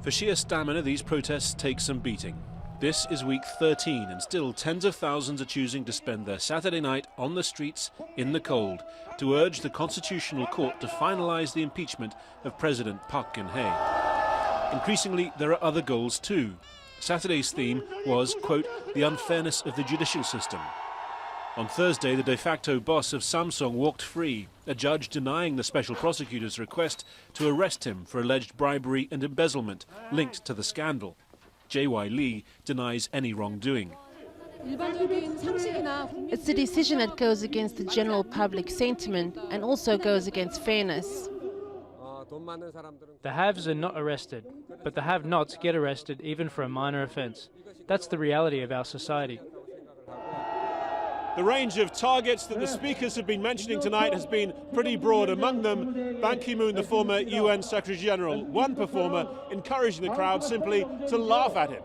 For sheer stamina, these protests take some beating. This is week 13, and still tens of thousands are choosing to spend their Saturday night on the streets in the cold to urge the Constitutional Court to finalize the impeachment of President Park Geun-hye. Increasingly, there are other goals too. Saturday's theme was, quote, the unfairness of the judicial system. On Thursday, the de facto boss of Samsung walked free, a judge denying the special prosecutor's request to arrest him for alleged bribery and embezzlement linked to the scandal. J.Y. Lee denies any wrongdoing. It's a decision that goes against the general public sentiment and also goes against fairness. The haves are not arrested, but the have-nots get arrested even for a minor offence. That's the reality of our society. The range of targets that the speakers have been mentioning tonight has been pretty broad. Among them, Ban Ki-moon, the former UN Secretary General, one performer encouraging the crowd simply to laugh at him.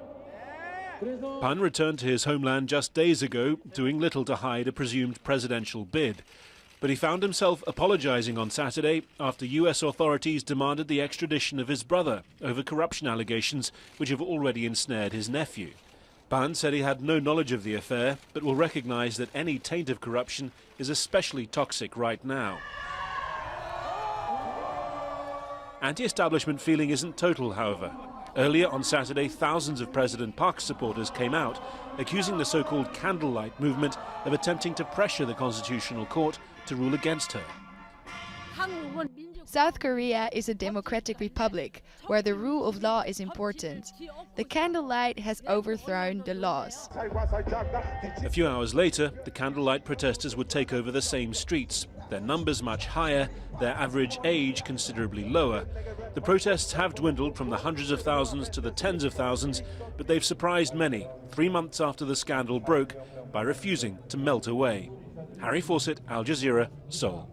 Pan returned to his homeland just days ago, doing little to hide a presumed presidential bid. But he found himself apologizing on Saturday after US authorities demanded the extradition of his brother over corruption allegations which have already ensnared his nephew. Pan said he had no knowledge of the affair, but will recognize that any taint of corruption is especially toxic right now. Anti-establishment feeling isn't total, however. Earlier on Saturday, thousands of President Park's supporters came out, accusing the so-called candlelight movement of attempting to pressure the Constitutional Court to rule against her. South Korea is a democratic republic where the rule of law is important. The candlelight has overthrown the laws. A few hours later, the candlelight protesters would take over the same streets, their numbers much higher, their average age considerably lower. The protests have dwindled from the hundreds of thousands to the tens of thousands, but they've surprised many, 3 months after the scandal broke, by refusing to melt away. Harry Fawcett, Al Jazeera, Seoul.